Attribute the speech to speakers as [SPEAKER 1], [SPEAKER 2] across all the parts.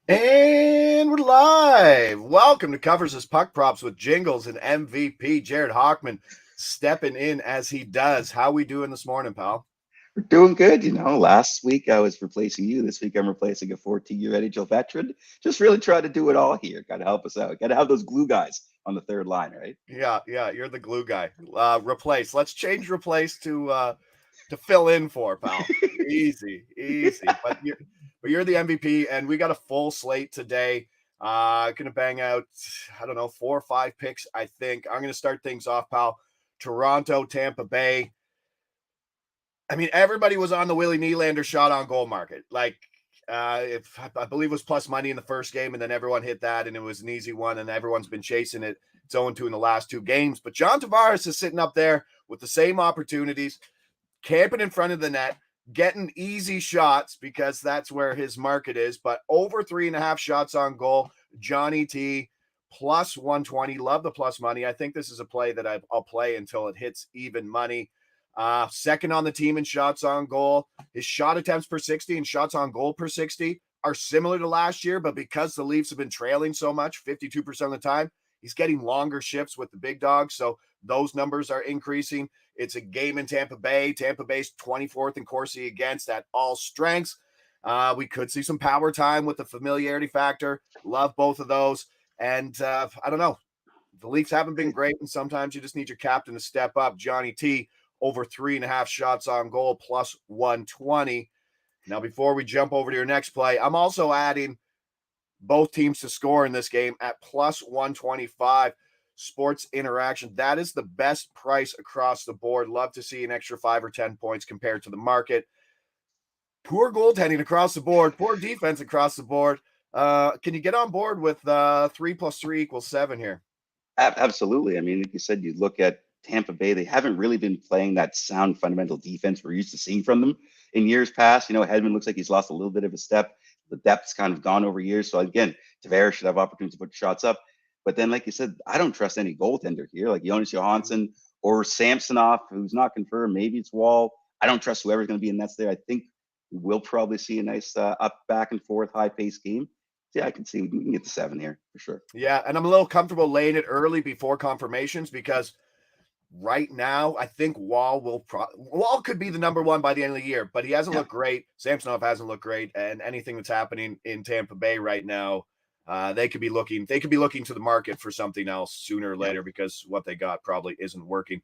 [SPEAKER 1] And we're live. Welcome to Covers His Puck Props with Jingles and MVP Jared Hockman stepping in as he does. How we doing this morning, pal?
[SPEAKER 2] We're doing good. Last week I was replacing you. This week I'm replacing a 14-year NHL veteran. Just really try to do it all here. Got to help us out. Got to have those glue guys on the third line, right?
[SPEAKER 1] Yeah, you're the glue guy. Replace. Let's change replace to fill in for, pal. Easy. But you're the MVP, and we got a full slate today. Gonna bang out, I don't know, 4 or 5 picks. I think I'm gonna start things off, pal. Toronto, Tampa Bay. I mean, everybody was on the Willie Nylander shot on goal market. Like, if I believe it was plus money in the first game, and then everyone hit that, and it was an easy one, and everyone's been chasing it. It's 0-2 in the last 2 games. But John Tavares is sitting up there with the same opportunities, camping in front of the net, getting easy shots because that's where his market is. But over 3.5 shots on goal, Johnny T plus 120. Love the plus money. I think this is a play that I'll play until it hits even money. Second on the team in shots on goal. His shot attempts per 60 and shots on goal per 60 are similar to last year, but because the Leafs have been trailing so much, 52% of the time, he's getting longer shifts with the big dogs. So those numbers are increasing. It's a game in Tampa Bay. Tampa Bay's 24th in Corsi against at all strengths. We could see some power time with the familiarity factor. Love both of those. And I don't know. The Leafs haven't been great, and sometimes you just need your captain to step up. Johnny T over 3.5 shots on goal plus 120. Now, before we jump over to your next play, I'm also adding both teams to score in this game at plus 125. Sports interaction. That is the best price across the board. Love to see an extra 5 or 10 points compared to the market. Poor goaltending across the board, poor defense across the board. Can you get on board with 3 plus 3 equals 7 here?
[SPEAKER 2] Absolutely. I mean, like you said, you look at Tampa Bay, they haven't really been playing that sound fundamental defense we're used to seeing from them in years past. Hedman looks like he's lost a little bit of a step. The depth's kind of gone over years. So again, Tavares should have opportunities to put shots up. But then, like you said, I don't trust any goaltender here, like Jonas Johansson or Samsonov, who's not confirmed. Maybe it's Wall. I don't trust whoever's going to be in nets there. I think we'll probably see a nice up, back and forth, high paced game. Yeah, I can see we can get the 7 here for sure.
[SPEAKER 1] Yeah, and I'm a little comfortable laying it early before confirmations because right now I think Wall could be the number one by the end of the year, but he hasn't
[SPEAKER 2] Yeah.
[SPEAKER 1] looked great. Samsonov hasn't looked great, and anything that's happening in Tampa Bay right now, they could be looking to the market for something else sooner or
[SPEAKER 2] Yeah.
[SPEAKER 1] later because what they got probably isn't working.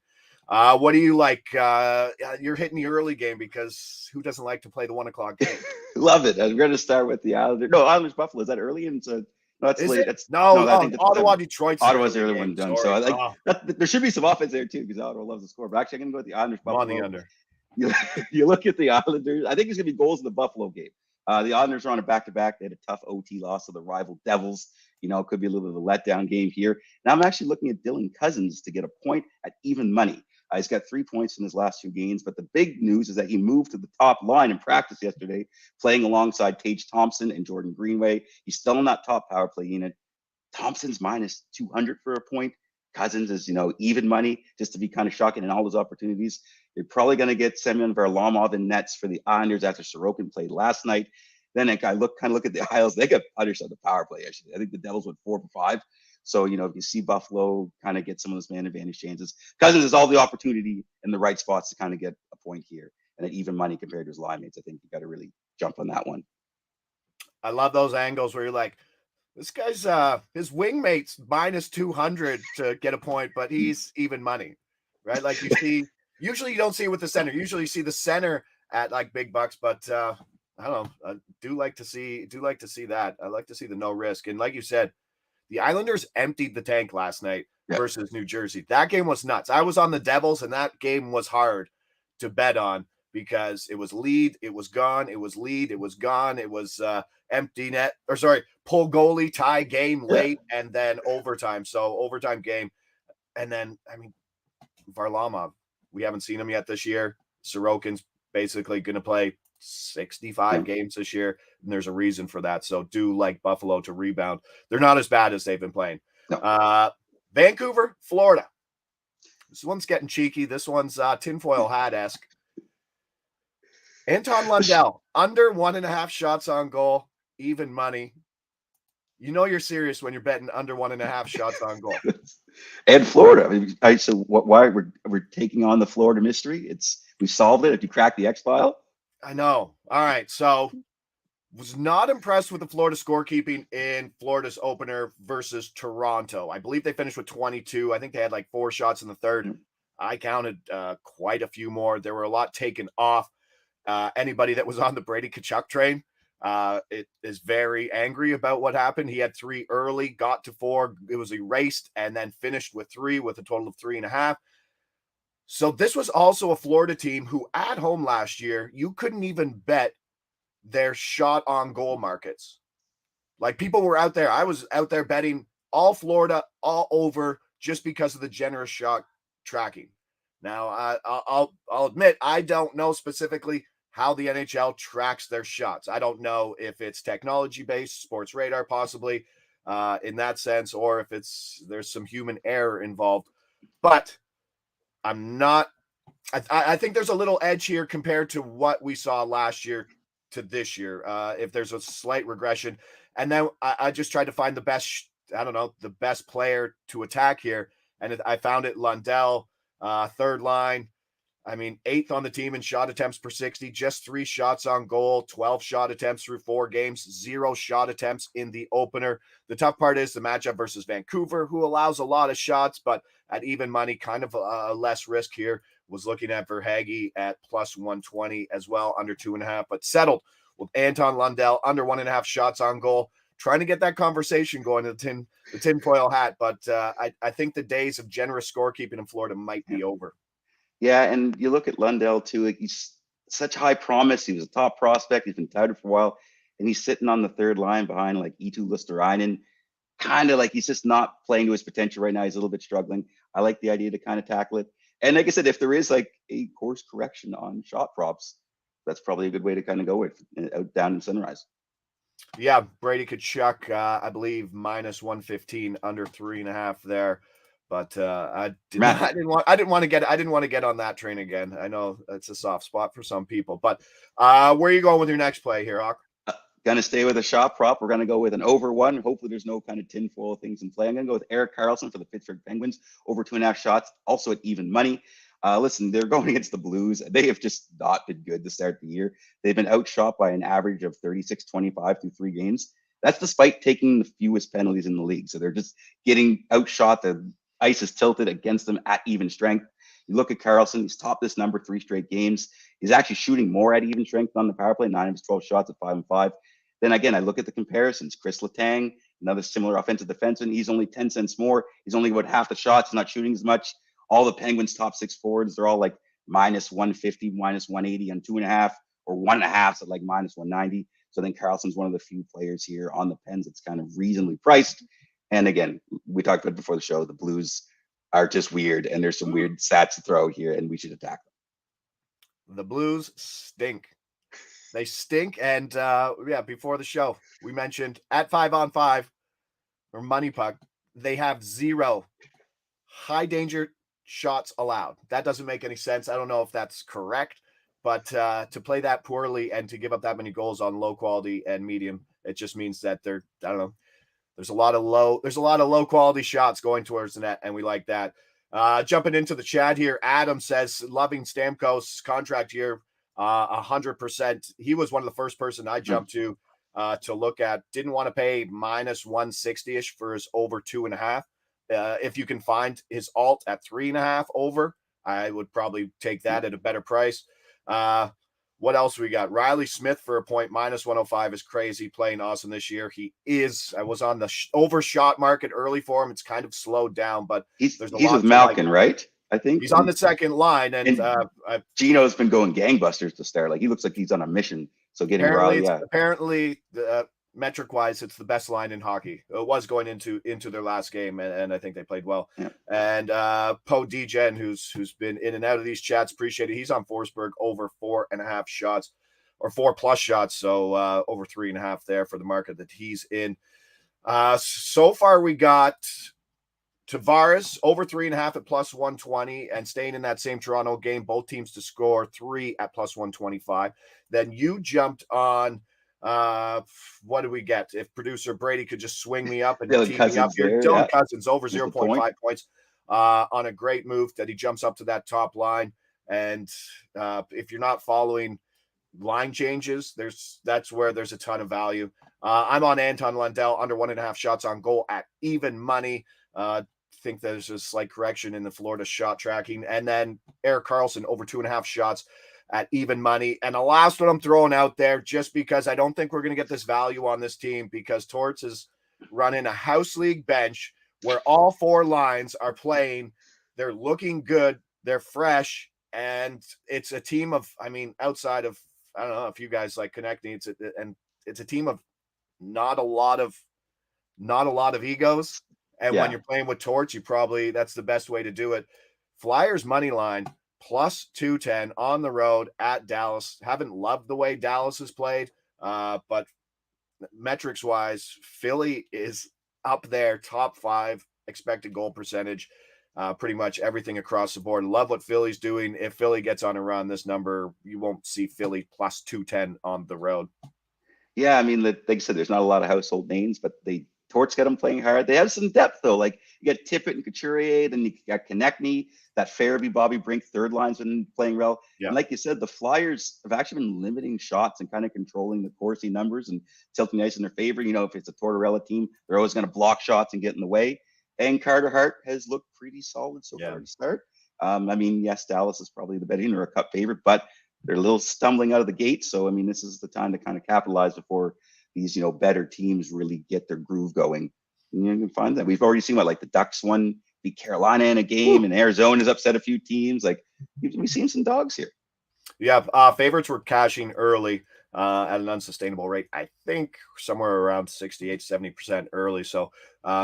[SPEAKER 1] What do you like? You're hitting the early game because who doesn't like to play the 1 o'clock game?
[SPEAKER 2] Love it. I'm going to start with the Islanders. No, Islanders Buffalo. Is that early? And so no, that's
[SPEAKER 1] Is
[SPEAKER 2] late.
[SPEAKER 1] it?
[SPEAKER 2] That's
[SPEAKER 1] No,
[SPEAKER 2] no, I think that's the
[SPEAKER 1] Ottawa
[SPEAKER 2] 7.
[SPEAKER 1] Detroit's the
[SPEAKER 2] Ottawa's the
[SPEAKER 1] early
[SPEAKER 2] other
[SPEAKER 1] game.
[SPEAKER 2] one done. So
[SPEAKER 1] Sorry.
[SPEAKER 2] I like that. There should be some offense there too because Ottawa loves to score. But actually, I'm going to go with the Islanders
[SPEAKER 1] I'm on the
[SPEAKER 2] Buffalo.
[SPEAKER 1] under.
[SPEAKER 2] You, you look at the Islanders. I think there's going to be goals in the Buffalo game. The Islanders are on a back-to-back. They had a tough OT loss to the rival Devils. It could be a little bit of a letdown game here. Now I'm actually looking at Dylan Cousins to get a point at even money. He's got 3 points in his last 2 games, but the big news is that he moved to the top line in practice yesterday, playing alongside Tage Thompson and Jordan Greenway. He's still in that top power play unit. Thompson's minus 200 for a point. Cousins is, even money just to be kind of shocking in all those opportunities. You're probably going to get Semyon Varlamov in nets for the Islanders after Sorokin played last night. Then I look at the Isles. They got punished on the power play. Actually, I think the Devils went 4 for 5. So, if you see Buffalo kind of get some of those man advantage chances, Cousins has all the opportunity in the right spots to kind of get a point here. And at even money compared to his line mates, I think you got to really jump on that one.
[SPEAKER 1] I love those angles where you're like, this guy's his wingmate's minus 200 to get a point, but he's even money, right? Like you see, usually you don't see it with the center. Usually you see the center at like big bucks, but I don't know. I do like to see that. I like to see the no risk. And like you said, the Islanders emptied the tank last night
[SPEAKER 2] Yeah.
[SPEAKER 1] versus New Jersey. That game was nuts. I was on the Devils, and that game was hard to bet on because it was lead, it was gone, it was lead, it was gone, it was empty net, or sorry, pull goalie, tie game
[SPEAKER 2] Yeah.
[SPEAKER 1] late, and then overtime. So overtime game. And then, I mean, Varlamov, we haven't seen him yet this year. Sorokin's basically going to play 65
[SPEAKER 2] Yeah.
[SPEAKER 1] games this year, and there's a reason for that. So do like Buffalo to rebound. They're not as bad as they've been playing.
[SPEAKER 2] No.
[SPEAKER 1] Vancouver, Florida. This one's getting cheeky. This one's tinfoil hat-esque. Anton Lundell, under 1.5 shots on goal, even money. You know you're serious when you're betting under 1.5 shots on goal.
[SPEAKER 2] And Florida. I mean, so why we're taking on the Florida mystery? We solved it. If you crack the X file,
[SPEAKER 1] I know. All right, so was not impressed with the Florida scorekeeping in Florida's opener versus Toronto. I believe they finished with 22. I think they had like 4 shots in the third. I counted quite a few more. There were a lot taken off. Anybody that was on the Brady Tkachuk train it is very angry about what happened. He had 3 early, got to 4. It was erased and then finished with 3 with a total of 3.5. So this was also a Florida team who at home last year, you couldn't even bet their shot on goal markets. Like people were out there. I was out there betting all Florida, all over, just because of the generous shot tracking. Now, I'll admit I don't know specifically how the NHL tracks their shots. I don't know if it's technology based, sports radar possibly, in that sense, or if there's some human error involved. But I'm not. I think there's a little edge here compared to what we saw last year to this year. If there's a slight regression, and then I just tried to find the best. I don't know, the best player to attack here, and I found it Lundell, third line. I mean, 8th on the team in shot attempts per 60, just 3 shots on goal, 12 shot attempts through 4 games, 0 shot attempts in the opener. The tough part is the matchup versus Vancouver, who allows a lot of shots, but at even money, kind of a less risk here. Was looking at Verhaeghe at plus 120 as well, under 2.5, but settled with Anton Lundell under 1.5 shots on goal. Trying to get that conversation going in the tinfoil hat, but I think the days of generous scorekeeping in Florida might be over.
[SPEAKER 2] Yeah, and you look at Lundell too. Like he's such high promise. He was a top prospect. He's been touted for a while, and he's sitting on the third line behind like Eetu Luosterainen. Kind of like he's just not playing to his potential right now. He's a little bit struggling. I like the idea to kind of tackle it. And like I said, if there is like a course correction on shot props, that's probably a good way to kind of go with out down in Sunrise.
[SPEAKER 1] Yeah, Brady Tkachuk, I believe minus 115, under 3.5 there. But I didn't want to get on that train again. I know it's a soft spot for some people, but where are you going with your next play here, Hawk?
[SPEAKER 2] Gonna stay with a shot prop. We're gonna go with an over 1. Hopefully, there's no kind of tinfoil things in play. I'm gonna go with Erik Karlsson for the Pittsburgh Penguins, over 2.5 shots, also at even money. Listen, they're going against the Blues. They have just not been good to start the year. They've been outshot by an average of 36-25 through 3 games. That's despite taking the fewest penalties in the league. So they're just getting outshot. The ice is tilted against them at even strength. You look at Karlsson, he's topped this number 3 straight games. He's actually shooting more at even strength on the power play, 9 of his 12 shots at 5-5. Then again, I look at the comparisons. Chris Letang, another similar offensive defenseman. He's only 10 cents more. He's only about half the shots. He's not shooting as much. All the Penguins' top 6 forwards, they're all like minus 150, minus 180 on 2.5, or 1.5, so like minus 190. So then Karlsson's one of the few players here on the Pens that's kind of reasonably priced. And again, we talked about it before the show. The Blues are just weird, and there's some weird stats to throw here, and we should attack them.
[SPEAKER 1] The Blues stink. They stink. And before the show, we mentioned at 5-on-5 or money puck, they have 0 high danger shots allowed. That doesn't make any sense. I don't know if that's correct, but to play that poorly and to give up that many goals on low quality and medium, it just means that I don't know. There's a lot of low quality shots going towards the net, and we like that. Jumping into the chat here, Adam says loving Stamkos' contract here. 100%. He was one of the first person I jumped to look at. Didn't want to pay minus 160-ish for his over 2.5. If you can find his alt at 3.5 over, I would probably take that at a better price. What else we got? Riley Smith for a point, minus 105 is crazy, playing awesome this year. I was on the overshot market early for him. It's kind of slowed down, but
[SPEAKER 2] he's with Malkin, right? I think
[SPEAKER 1] he's on the second line, and
[SPEAKER 2] Gino's been going gangbusters to start. Like he looks like he's on a mission. So getting Riley,
[SPEAKER 1] apparently, metric wise, it's the best line in hockey. It was going into their last game, and I think they played well.
[SPEAKER 2] Yeah.
[SPEAKER 1] And Poe Degen, who's been in and out of these chats, appreciate it. He's on Forsberg over 4.5 shots or 4+ shots, so over 3.5 there for the market that he's in. So far, we got Tavares over 3.5 at plus 120, and staying in that same Toronto game, both teams to score 3 at plus 125. Then you jumped on What do we get? If producer Brady could just swing me up and
[SPEAKER 2] Dylan
[SPEAKER 1] tee me up
[SPEAKER 2] Cousins
[SPEAKER 1] here.
[SPEAKER 2] there,
[SPEAKER 1] Dylan
[SPEAKER 2] yeah.
[SPEAKER 1] Cousins over
[SPEAKER 2] Just a
[SPEAKER 1] 0.5 points on a great move that he jumps up to that top line. And if you're not following line changes, that's where there's a ton of value. I'm on Anton Lundell under 1.5 shots on goal at even money. Think there's a slight correction in the Florida shot tracking. And then Erik Karlsson over 2.5 shots at even money. And the last one I'm throwing out there, just because I don't think we're going to get this value on this team, because Torts is running a house league bench where all 4 lines are playing. They're looking good. They're fresh. And it's a team of, I mean, outside of, I don't know if you guys like connecting, it's a team of not a lot of egos. And when you're playing with Torch, that's the best way to do it. Flyers money line plus 210 on the road at Dallas. Haven't loved the way Dallas has played, but metrics wise, Philly is up there, top 5 expected goal percentage. Pretty much everything across the board. Love what Philly's doing. If Philly gets on a run, this number, you won't see Philly plus 210 on the road.
[SPEAKER 2] Yeah, I mean, like I said, there's not a lot of household names, but Torts got them playing hard. They have some depth, though. Like, you got Tippett and Couturier, then you got Konechny, that Farabee, Bobby Brink, third line's been playing well. Yeah. And like you said, the Flyers have actually been limiting shots and kind of controlling the Corsi numbers and tilting the ice in their favor. You know, if it's a Tortorella team, they're always going to block shots and get in the way. And Carter Hart has looked pretty solid so far to start. I mean, yes, Dallas is probably the betting or a cup favorite, but they're a little stumbling out of the gate. So, I mean, this is the time to kind of capitalize before these, better teams really get their groove going. And you can find that. We've already seen like the Ducks beat Carolina in a game, and Arizona's upset a few teams. Like, we've seen some dogs here.
[SPEAKER 1] Yeah, favorites were cashing early at an unsustainable rate. I think somewhere around 68, 70% early. So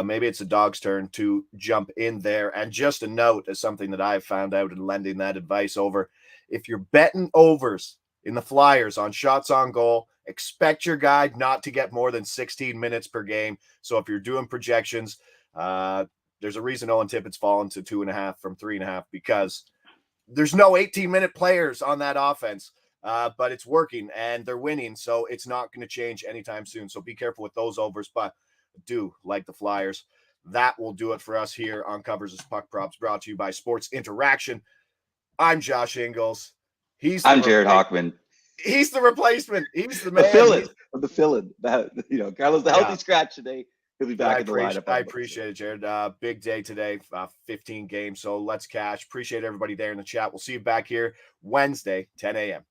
[SPEAKER 1] maybe it's a dog's turn to jump in there. And just a note, as something that I've found out in lending that advice over, if you're betting overs in the Flyers on shots on goal, expect your guy not to get more than 16 minutes per game. So if you're doing projections, there's a reason Owen Tippett's fallen to 2.5 from 3.5, because there's no 18-minute players on that offense, but it's working and they're winning. So it's not going to change anytime soon. So be careful with those overs, but do like the Flyers. That will do it for us here on Covers' Puck Props, brought to you by Sports Interaction. I'm Josh Ingles.
[SPEAKER 2] I'm Jared Hockman.
[SPEAKER 1] He's the replacement. He's the man.
[SPEAKER 2] The fill-in. Carlos, the healthy scratch today. He'll be back in the lineup.
[SPEAKER 1] I appreciate it, Jared. Big day today, 15 games. So let's cash. Appreciate everybody there in the chat. We'll see you back here Wednesday, 10 a.m.